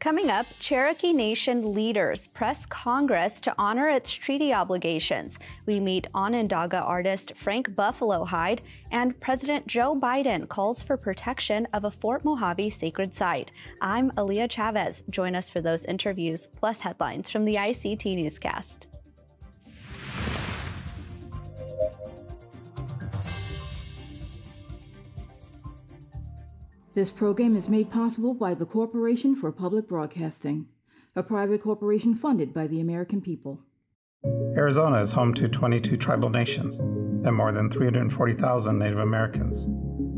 Coming up, Cherokee Nation leaders press Congress to honor its treaty obligations. We meet Onondaga artist Frank Buffalo Hyde, and President Joe Biden calls for protection of a Fort Mojave sacred site. I'm Aaliyah Chavez. Join us for those interviews, plus headlines from the ICT Newscast. This program is made possible by the Corporation for Public Broadcasting, a private corporation funded by the American people. Arizona is home to 22 tribal nations and more than 340,000 Native Americans.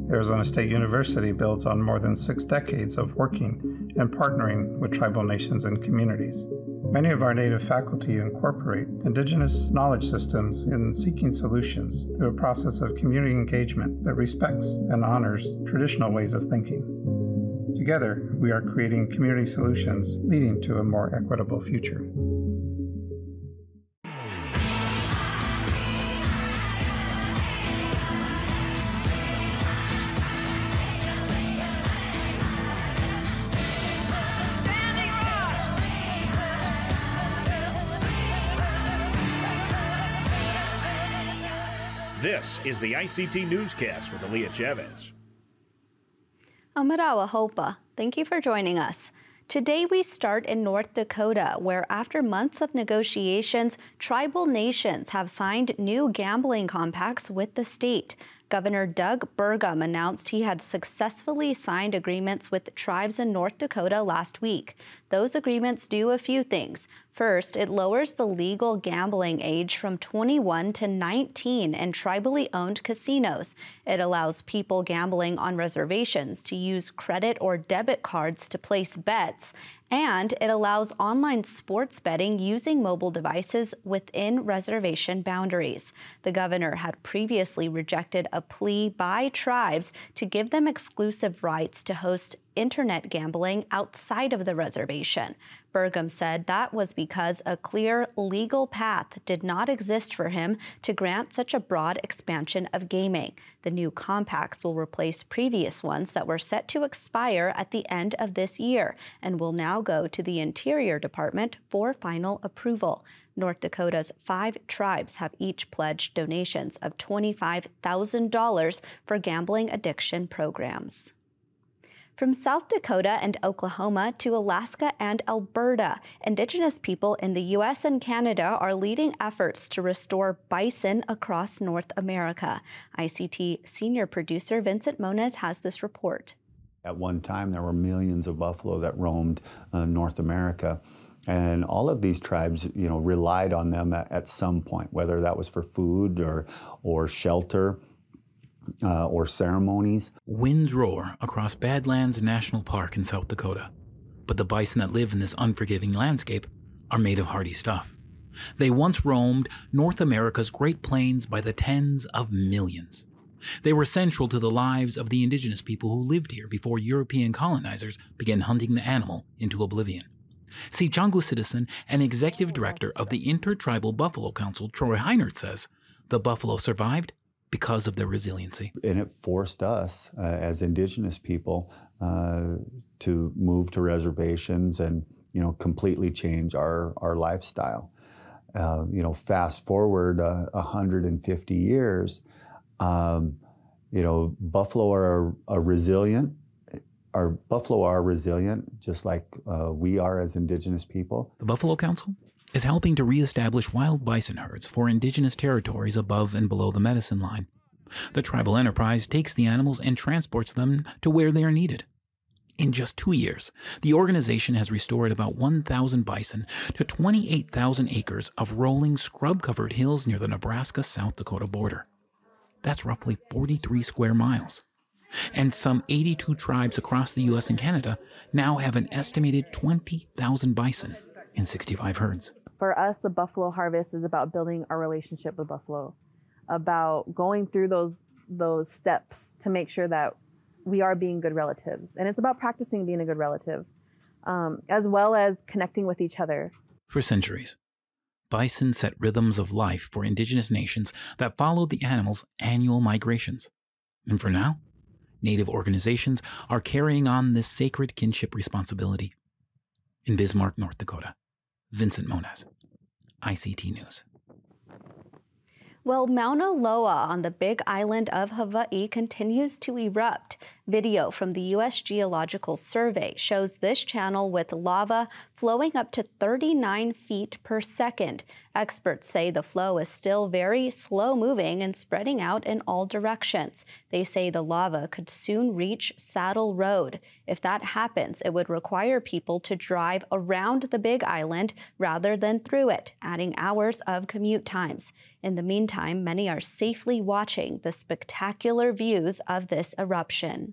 Arizona State University builds on more than 6 decades of working and partnering with tribal nations and communities. Many of our Native faculty incorporate Indigenous knowledge systems in seeking solutions through a process of community engagement that respects and honors traditional ways of thinking. Together, we are creating community solutions leading to a more equitable future. This is the ICT Newscast with Aaliyah Chavez. Amarawa Hopa, thank you for joining us. Today we start in North Dakota, where after months of negotiations, tribal nations have signed new gambling compacts with the state. Governor Doug Burgum announced he had successfully signed agreements with tribes in North Dakota last week. Those agreements do a few things. First, it lowers the legal gambling age from 21 to 19 in tribally owned casinos. It allows people gambling on reservations to use credit or debit cards to place bets. And it allows online sports betting using mobile devices within reservation boundaries. The governor had previously rejected a plea by tribes to give them exclusive rights to host internet gambling outside of the reservation. Burgum said that was because a clear legal path did not exist for him to grant such a broad expansion of gaming. The new compacts will replace previous ones that were set to expire at the end of this year and will now go to the Interior Department for final approval. North Dakota's 5 tribes have each pledged donations of $25,000 for gambling addiction programs. From South Dakota and Oklahoma to Alaska and Alberta, Indigenous people in the U.S. and Canada are leading efforts to restore bison across North America. ICT senior producer Vincent Moniz has this report. At one time, there were millions of buffalo that roamed North America. And all of these tribes, relied on them at some point, whether that was for food or shelter. Or ceremonies. Winds roar across Badlands National Park in South Dakota, but the bison that live in this unforgiving landscape are made of hardy stuff. They once roamed North America's Great Plains by the tens of millions. They were central to the lives of the indigenous people who lived here before European colonizers began hunting the animal into oblivion. Sichangu citizen and executive director of the Intertribal Buffalo Council, Troy Heinert, says the buffalo survived because of their resiliency. And it forced us as Indigenous people to move to reservations and, completely change our lifestyle. Fast forward 150 years, buffalo are resilient. Our buffalo are resilient, just like we are as Indigenous people. The Buffalo Council is helping to reestablish wild bison herds for Indigenous territories above and below the medicine line. The tribal enterprise takes the animals and transports them to where they are needed. In just 2 years, the organization has restored about 1,000 bison to 28,000 acres of rolling scrub-covered hills near the Nebraska-South Dakota border. That's roughly 43 square miles. And some 82 tribes across the U.S. and Canada now have an estimated 20,000 bison in 65 herds. For us, the buffalo harvest is about building our relationship with buffalo, about going through those steps to make sure that we are being good relatives. And it's about practicing being a good relative, as well as connecting with each other. For centuries, bison set rhythms of life for Indigenous nations that followed the animals' annual migrations. And for now, Native organizations are carrying on this sacred kinship responsibility. In Bismarck, North Dakota, Vincent Moniz, ICT News. Well, Mauna Loa on the Big Island of Hawaii continues to erupt. Video from the U.S. Geological Survey shows this channel with lava flowing up to 39 feet per second. Experts say the flow is still very slow-moving and spreading out in all directions. They say the lava could soon reach Saddle Road. If that happens, it would require people to drive around the Big Island rather than through it, adding hours of commute times. In the meantime, many are safely watching the spectacular views of this eruption.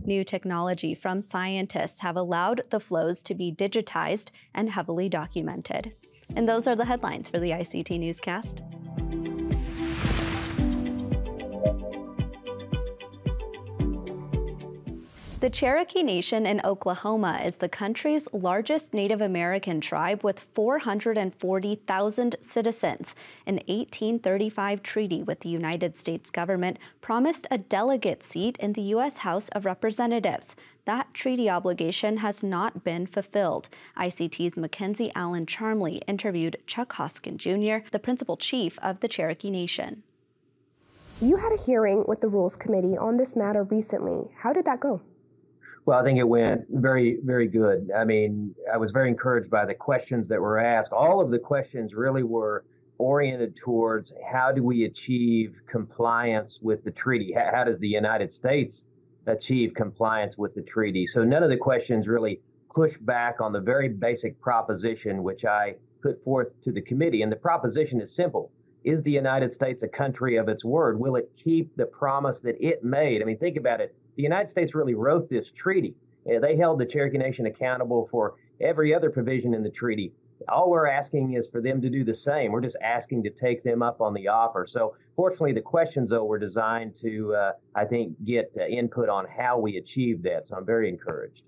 New technology from scientists have allowed the flows to be digitized and heavily documented. And those are the headlines for the ICT Newscast. The Cherokee Nation in Oklahoma is the country's largest Native American tribe with 440,000 citizens. An 1835 treaty with the United States government promised a delegate seat in the U.S. House of Representatives. That treaty obligation has not been fulfilled. ICT's McKenzie Allen-Charmley interviewed Chuck Hoskin Jr., the principal chief of the Cherokee Nation. You had a hearing with the Rules Committee on this matter recently. How did that go? Well, I think it went very, very good. I mean, I was very encouraged by the questions that were asked. All of the questions really were oriented towards how do we achieve compliance with the treaty? How does the United States achieve compliance with the treaty? So none of the questions really pushed back on the very basic proposition which I put forth to the committee. And the proposition is simple. Is the United States a country of its word? Will it keep the promise that it made? I mean, think about it. The United States really wrote this treaty. They held the Cherokee Nation accountable for every other provision in the treaty. All we're asking is for them to do the same. We're just asking to take them up on the offer. So fortunately, the questions, though, were designed to, I think, get input on how we achieve that. So I'm very encouraged.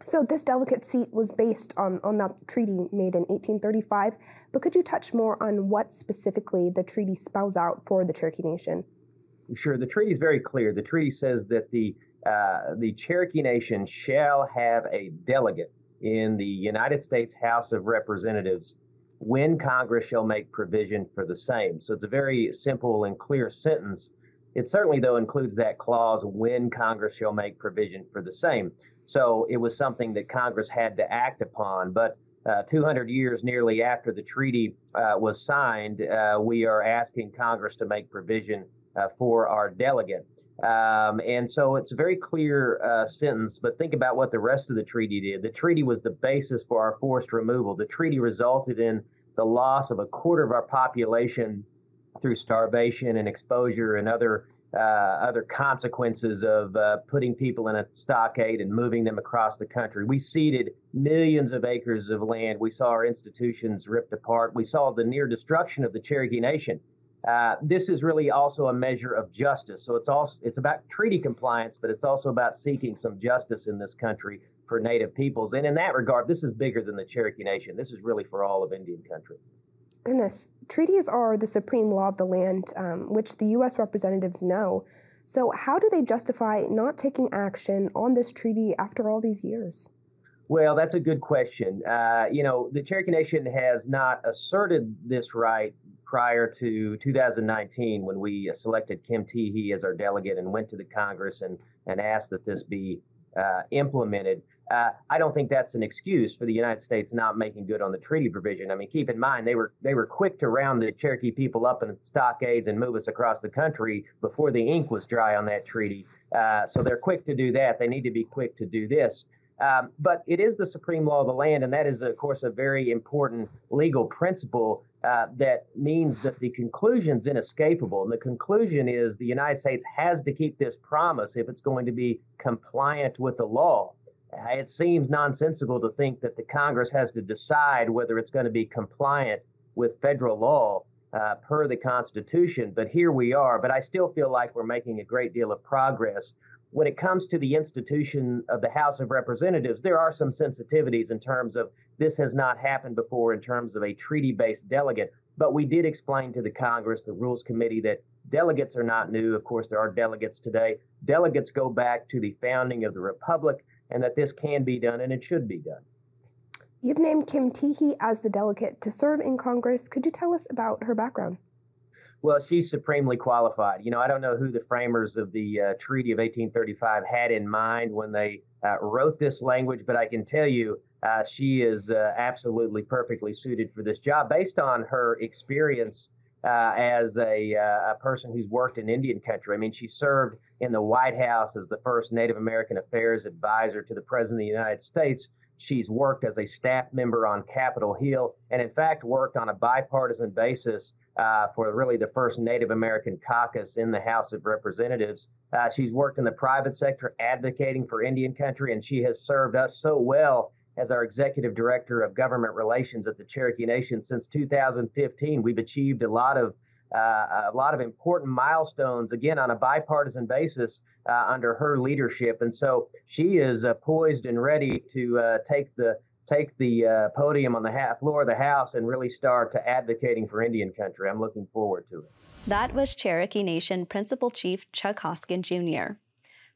So this delegate seat was based on that treaty made in 1835. But could you touch more on what specifically the treaty spells out for the Cherokee Nation? Sure. The treaty is very clear. The treaty says that the Cherokee Nation shall have a delegate in the United States House of Representatives when Congress shall make provision for the same. So it's a very simple and clear sentence. It certainly, though, includes that clause, when Congress shall make provision for the same. So it was something that Congress had to act upon. But 200 years nearly after the treaty was signed, we are asking Congress to make provision for our delegate. And so it's a very clear sentence, but think about what the rest of the treaty did. The treaty was the basis for our forced removal. The treaty resulted in the loss of a quarter of our population through starvation and exposure and other consequences of putting people in a stockade and moving them across the country. We ceded millions of acres of land. We saw our institutions ripped apart. We saw the near destruction of the Cherokee Nation. This is really also a measure of justice. So it's about treaty compliance, but it's also about seeking some justice in this country for Native peoples. And in that regard, this is bigger than the Cherokee Nation. This is really for all of Indian country. Goodness. Treaties are the supreme law of the land, which the U.S. representatives know. So how do they justify not taking action on this treaty after all these years? Well, that's a good question. The Cherokee Nation has not asserted this right prior to 2019 when we selected Kim Teehee as our delegate and went to the Congress and asked that this be implemented. I don't think that's an excuse for the United States not making good on the treaty provision. I mean, keep in mind, they were quick to round the Cherokee people up in stockades and move us across the country before the ink was dry on that treaty. So they're quick to do that. They need to be quick to do this. But it is the supreme law of the land, and that is, of course, a very important legal principle that means that the conclusion's inescapable. And the conclusion is the United States has to keep this promise if it's going to be compliant with the law. It seems nonsensical to think that the Congress has to decide whether it's going to be compliant with federal law per the Constitution. But here we are. But I still feel like we're making a great deal of progress. When it comes to the institution of the House of Representatives, there are some sensitivities in terms of this has not happened before in terms of a treaty-based delegate. But we did explain to the Congress, the Rules Committee, that delegates are not new. Of course, there are delegates today. Delegates go back to the founding of the Republic, and that this can be done and it should be done. You've named Kim Teehee as the delegate to serve in Congress. Could you tell us about her background? Well, she's supremely qualified. I don't know who the framers of the Treaty of 1835 had in mind when they wrote this language, but I can tell you she is absolutely perfectly suited for this job based on her experience as a person who's worked in Indian country. I mean, she served in the White House as the first Native American Affairs advisor to the President of the United States. She's worked as a staff member on Capitol Hill and, in fact, worked on a bipartisan basis for really the first Native American caucus in the House of Representatives. She's worked in the private sector advocating for Indian country, and she has served us so well as our executive director of government relations at the Cherokee Nation since 2015. We've achieved a lot of important milestones, again, on a bipartisan basis under her leadership. And so she is poised and ready to take the podium on the floor of the House and really start advocating for Indian country. I'm looking forward to it. That was Cherokee Nation Principal Chief Chuck Hoskin, Jr.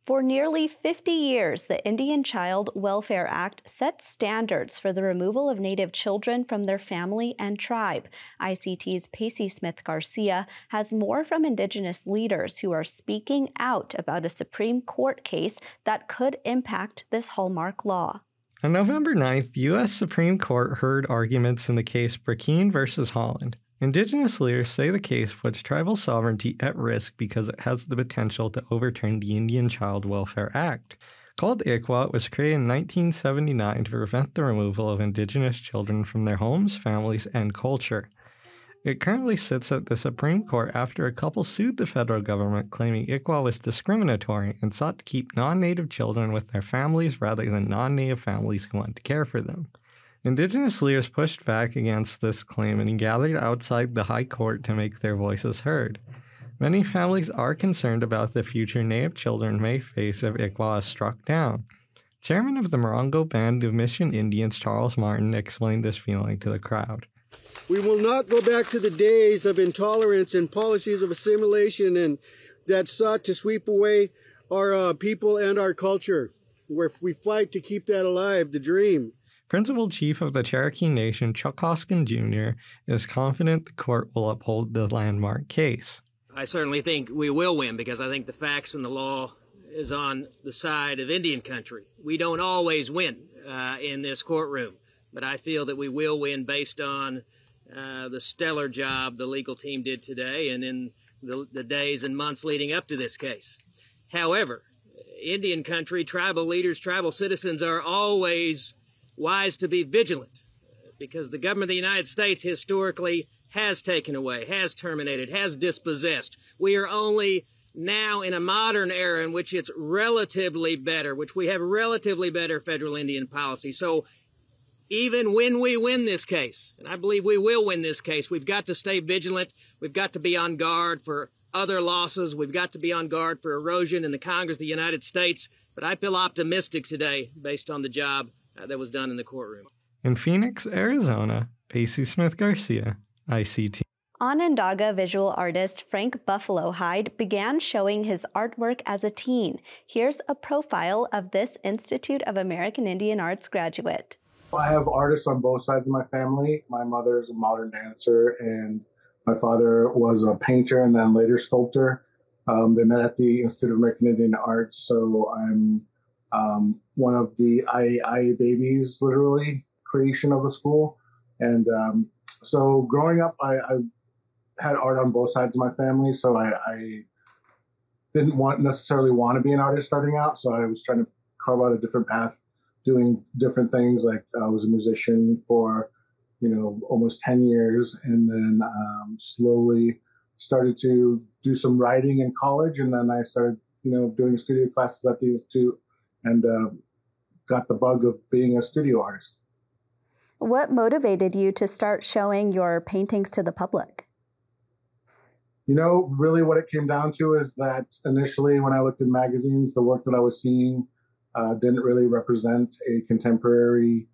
For nearly 50 years, the Indian Child Welfare Act sets standards for the removal of Native children from their family and tribe. ICT's Pacey Smith-Garcia has more from Indigenous leaders who are speaking out about a Supreme Court case that could impact this hallmark law. On November 9th, the U.S. Supreme Court heard arguments in the case Burkeen versus Holland. Indigenous leaders say the case puts tribal sovereignty at risk because it has the potential to overturn the Indian Child Welfare Act. Called ICWA, it was created in 1979 to prevent the removal of Indigenous children from their homes, families, and culture. It currently sits at the Supreme Court after a couple sued the federal government claiming ICWA was discriminatory and sought to keep non-Native children with their families rather than non-Native families who want to care for them. Indigenous leaders pushed back against this claim and gathered outside the High Court to make their voices heard. Many families are concerned about the future Native children may face if ICWA is struck down. Chairman of the Morongo Band of Mission Indians, Charles Martin, explained this feeling to the crowd. We will not go back to the days of intolerance and policies of assimilation and that sought to sweep away our people and our culture. Where we fight to keep that alive, the dream. Principal Chief of the Cherokee Nation, Chuck Hoskin, Jr., is confident the court will uphold the landmark case. I certainly think we will win because I think the facts and the law is on the side of Indian country. We don't always win in this courtroom, but I feel that we will win based on the stellar job the legal team did today and in the days and months leading up to this case. However, Indian country, tribal leaders, tribal citizens are always wise to be vigilant because the government of the United States historically has taken away, has terminated, has dispossessed. We are only now in a modern era in which it's relatively better, which we have relatively better federal Indian policy. So even when we win this case, and I believe we will win this case, we've got to stay vigilant. We've got to be on guard for other losses. We've got to be on guard for erosion in the Congress of the United States. But I feel optimistic today based on the job that was done in the courtroom. In Phoenix, Arizona, Pacey Smith-Garcia, ICT. Onondaga visual artist Frank Buffalo Hyde began showing his artwork as a teen. Here's a profile of this Institute of American Indian Arts graduate. I have artists on both sides of my family. My mother is a modern dancer, and my father was a painter and then later sculptor. They met at the Institute of American Indian Arts, so I'm one of the IAIA babies, literally, creation of the school. And so growing up, I had art on both sides of my family, so I didn't necessarily want to be an artist starting out, so I was trying to carve out a different path, doing different things. Like I was a musician for, almost 10 years, and then slowly started to do some writing in college, and then I started, doing studio classes at the Institute, and got the bug of being a studio artist. What motivated you to start showing your paintings to the public? Really what it came down to is that initially when I looked in magazines, the work that I was seeing didn't really represent a contemporary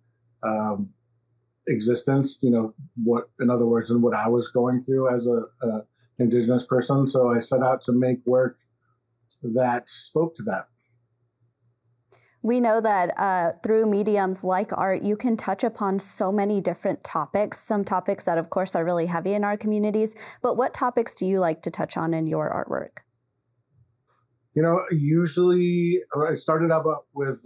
existence, what, in other words, than what I was going through as a Indigenous person. So I set out to make work that spoke to that. We know that through mediums like art, you can touch upon so many different topics, some topics that, of course, are really heavy in our communities. But what topics do you like to touch on in your artwork? Usually I started out with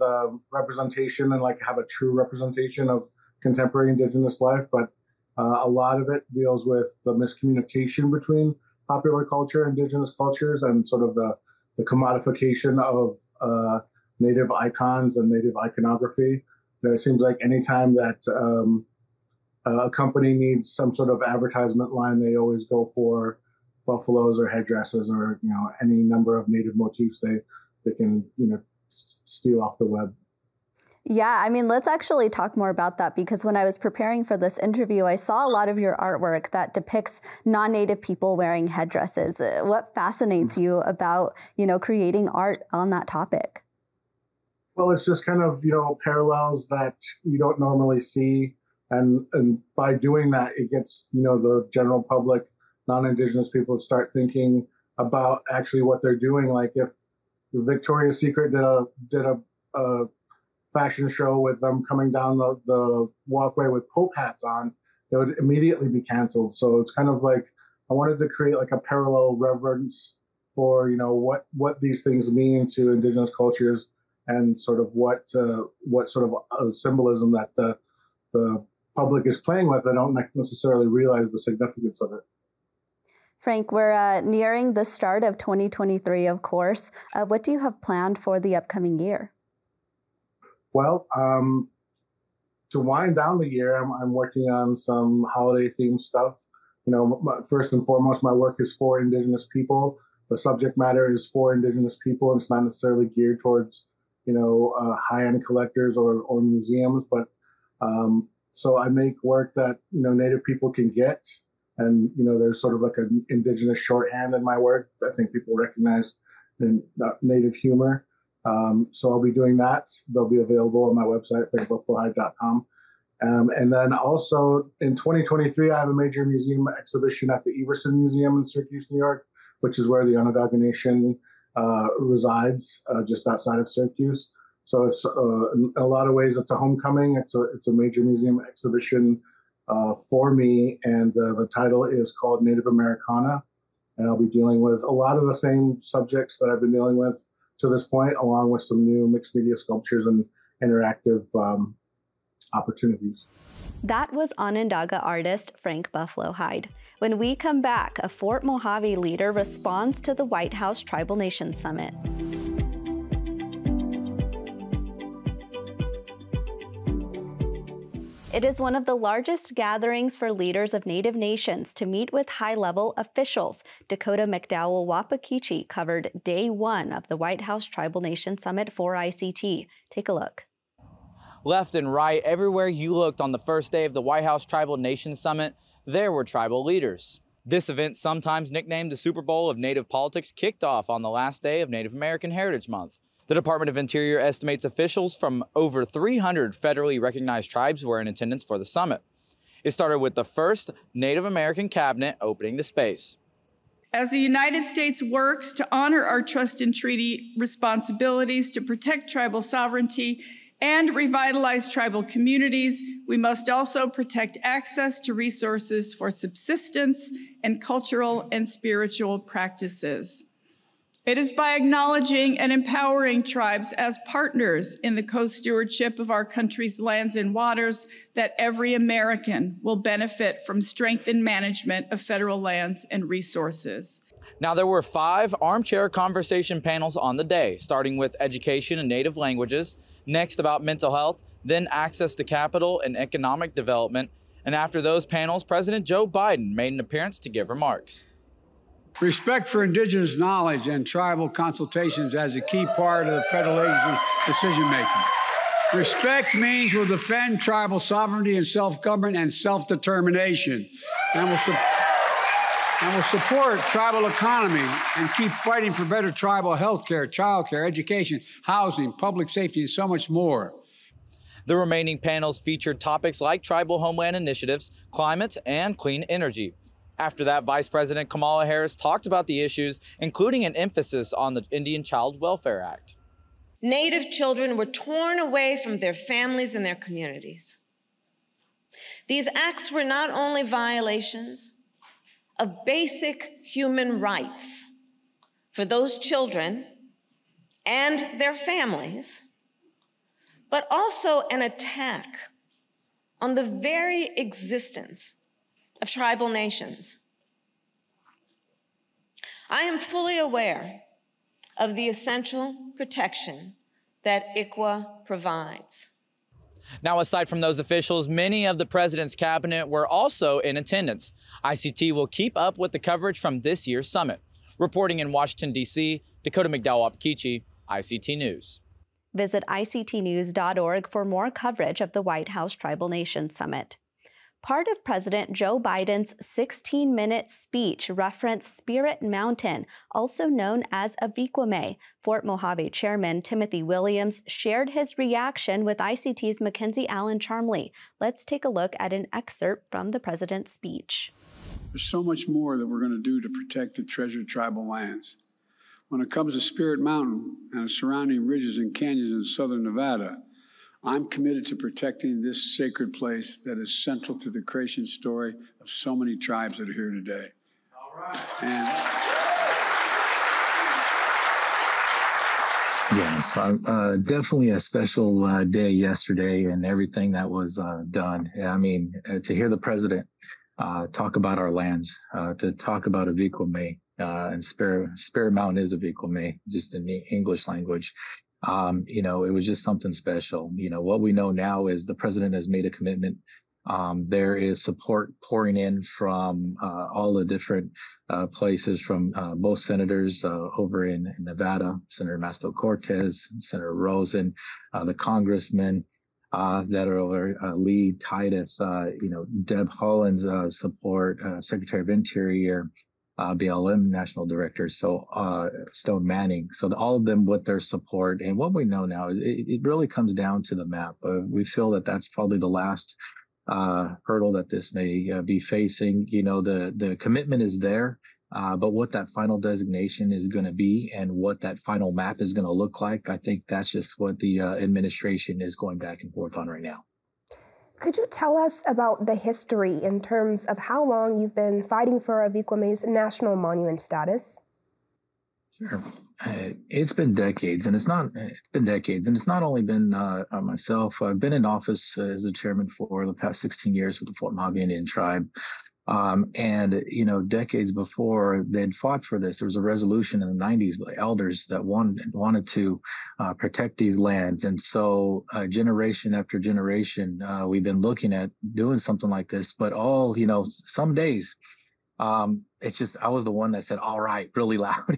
representation and have a true representation of contemporary Indigenous life, but a lot of it deals with the miscommunication between popular culture, Indigenous cultures, and sort of the commodification of Native icons and Native iconography. It seems like anytime that a company needs some sort of advertisement line, they always go for buffaloes or headdresses or any number of Native motifs they can steal off the web. Yeah, I mean, let's actually talk more about that, because when I was preparing for this interview, I saw a lot of your artwork that depicts non-Native people wearing headdresses. What fascinates you about, creating art on that topic? Well, it's just kind of, parallels that you don't normally see. And by doing that, it gets, the general public, non-Indigenous people to start thinking about actually what they're doing. Like if Victoria's Secret did a fashion show with them coming down the walkway with Pope hats on, it would immediately be canceled. So it's kind of like I wanted to create a parallel reverence for, what these things mean to Indigenous cultures, and sort of what sort of symbolism that the public is playing with. They don't necessarily realize the significance of it. Frank, we're nearing the start of 2023, of course. What do you have planned for the upcoming year? Well, to wind down the year, I'm working on some holiday-themed stuff. First and foremost, my work is for Indigenous people. The subject matter is for Indigenous people. It's not necessarily geared towards high-end collectors or museums, but so I make work that Native people can get, and there's sort of an Indigenous shorthand in my work. I think people recognize in Native humor. So I'll be doing that. They'll be available on my website, frankbuffalohyde.com. And then also in 2023, I have a major museum exhibition at the Everson Museum in Syracuse, New York, which is where the Onondaga Nation resides, just outside of Syracuse. So it's in a lot of ways, it's a homecoming. It's a major museum exhibition for me, and the title is called Native Americana, and I'll be dealing with a lot of the same subjects that I've been dealing with to this point, along with some new mixed media sculptures and interactive opportunities. That was Onondaga artist Frank Buffalo Hyde. When we come back, a Fort Mojave leader responds to the White House Tribal Nation Summit. It is one of the largest gatherings for leaders of Native nations to meet with high-level officials. Dakota McDowell Wapakichi covered day one of the White House Tribal Nation Summit for ICT. Take a look. Left and right, everywhere you looked on the first day of the White House Tribal Nation Summit, there were tribal leaders. This event, sometimes nicknamed the Super Bowl of Native Politics, kicked off on the last day of Native American Heritage Month. The Department of Interior estimates officials from over 300 federally recognized tribes were in attendance for the summit. It started with the first Native American cabinet opening the space. As the United States works to honor our trust and treaty responsibilities to protect tribal sovereignty and revitalize tribal communities, we must also protect access to resources for subsistence and cultural and spiritual practices. It is by acknowledging and empowering tribes as partners in the co-stewardship of our country's lands and waters that every American will benefit from strengthened management of federal lands and resources. Now, there were 5 armchair conversation panels on the day, starting with education and native languages, next about mental health, then access to capital and economic development. And after those panels, President Joe Biden made an appearance to give remarks. Respect for Indigenous knowledge and tribal consultations as a key part of the federal agency decision-making. Respect means we'll defend tribal sovereignty and self-government and self-determination, and will support tribal economy and keep fighting for better tribal health care, child care, education, housing, public safety, and so much more. The remaining panels featured topics like tribal homeland initiatives, climate, and clean energy. After that, Vice President Kamala Harris talked about the issues, including an emphasis on the Indian Child Welfare Act. Native children were torn away from their families and their communities. These acts were not only violations of basic human rights for those children and their families, but also an attack on the very existence of tribal nations. I am fully aware of the essential protection that ICWA provides. Now, aside from those officials, many of the president's cabinet were also in attendance. ICT will keep up with the coverage from this year's summit. Reporting in Washington, D.C., Dakota McDowell-Apkichi, ICT News. Visit ictnews.org for more coverage of the White House Tribal Nation Summit. Part of President Joe Biden's 16-minute speech referenced Spirit Mountain, also known as Avikwame. Fort Mojave Chairman Timothy Williams shared his reaction with ICT's McKenzie Allen-Charmley. Let's take a look at an excerpt from the president's speech. There's so much more that we're going to do to protect the treasured tribal lands. When it comes to Spirit Mountain and the surrounding ridges and canyons in southern Nevada, I'm committed to protecting this sacred place that is central to the creation story of so many tribes that are here today. All right. Yes, definitely a special day yesterday and everything that was done. I mean, to hear the president talk about our lands, to talk about Avikwame, and Spirit Mountain is Avikwame, just in the English language. You know, it was just something special. You know, what we know now is the president has made a commitment. There is support pouring in from all the different places, from both senators over in Nevada, Senator Masto Cortez, Senator Rosen, the congressmen that are over, Lee Titus, you know, Deb Haaland's support, Secretary of Interior, BLM National Director, so Stone Manning. So all of them with their support. And what we know now is it really comes down to the map. We feel that that's probably the last hurdle that this may be facing. You know, the commitment is there, but what that final designation is going to be and what that final map is going to look like, I think that's just what the administration is going back and forth on right now. Could you tell us about the history in terms of how long you've been fighting for Avikume's national monument status? Sure. It's been decades, and it's not only been myself. I've been in office as the chairman for the past 16 years with the Fort Mojave Indian Tribe. And, you know, decades before they'd fought for this, there was a resolution in the 90s by elders that wanted to protect these lands. And so generation after generation, we've been looking at doing something like this, but some days, it's just, I was the one that said, all right, really loud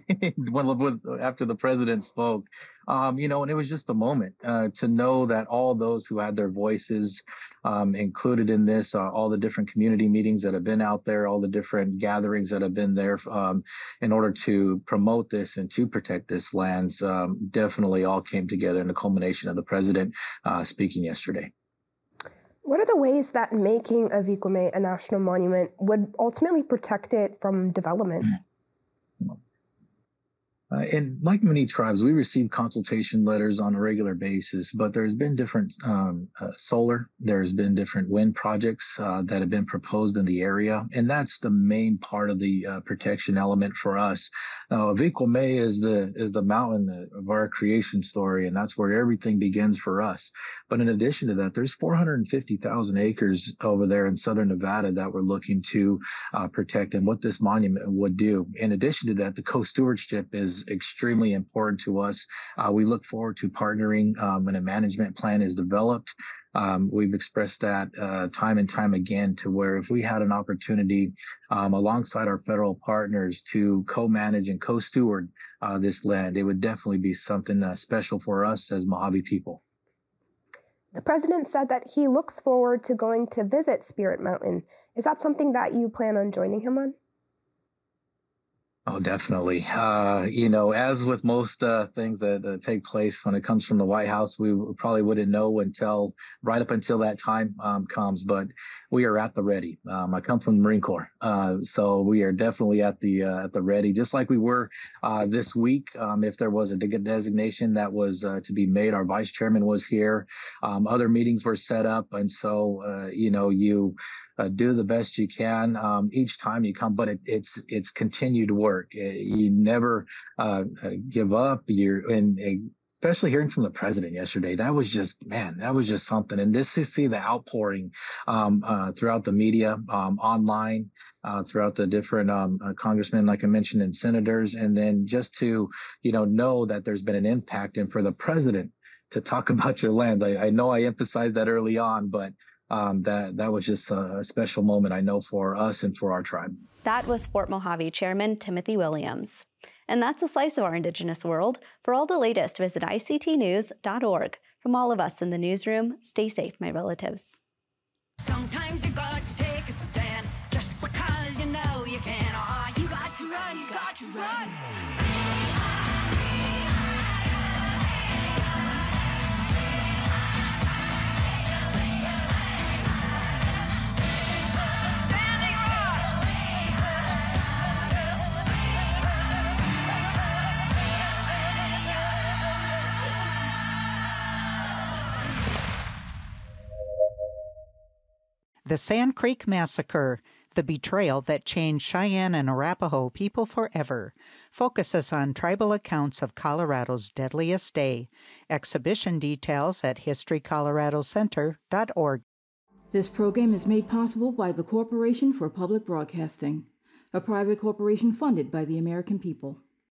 after the president spoke, and it was just a moment to know that all those who had their voices included in this, all the different community meetings that have been out there, all the different gatherings that have been there in order to promote this and to protect this lands, definitely all came together in the culmination of the president speaking yesterday. What are the ways that making Avikwame a national monument would ultimately protect it from development? And like many tribes, we receive consultation letters on a regular basis, but there's been different solar, there's been different wind projects that have been proposed in the area. And that's the main part of the protection element for us. Avikwame is the mountain of our creation story, and that's where everything begins for us. But in addition to that, there's 450,000 acres over there in southern Nevada that we're looking to protect, and what this monument would do. In addition to that, the co-stewardship is extremely important to us. We look forward to partnering when a management plan is developed. We've expressed that time and time again, to where if we had an opportunity alongside our federal partners to co-manage and co-steward this land, it would definitely be something special for us as Mojave people. The president said that he looks forward to going to visit Spirit Mountain. Is that something that you plan on joining him on? Oh, definitely. As with most things that take place when it comes from the White House, we probably wouldn't know right up until that time comes. But we are at the ready. I come from the Marine Corps, so we are definitely at the ready, just like we were this week. If there was a designation that was to be made, our vice chairman was here. Other meetings were set up, and so you do the best you can each time you come. But it's continued work. You never give up. Especially hearing from the president yesterday, that was just something. And this to see the outpouring throughout the media, online, throughout the different congressmen, like I mentioned, and senators, and then just to know that there's been an impact, and for the president to talk about your lands. I know I emphasized that early on, but that was just a special moment, I know, for us and for our tribe. That was Fort Mojave Chairman Timothy Williams. And that's a slice of our Indigenous world. For all the latest, visit ictnews.org. From all of us in the newsroom, stay safe, my relatives. Sometimes you got to take a stand just because you know you can. Oh, you got to run, you got to run. The Sand Creek Massacre, the betrayal that changed Cheyenne and Arapaho people forever, focuses on tribal accounts of Colorado's deadliest day. Exhibition details at historycoloradocenter.org. This program is made possible by the Corporation for Public Broadcasting, a private corporation funded by the American people.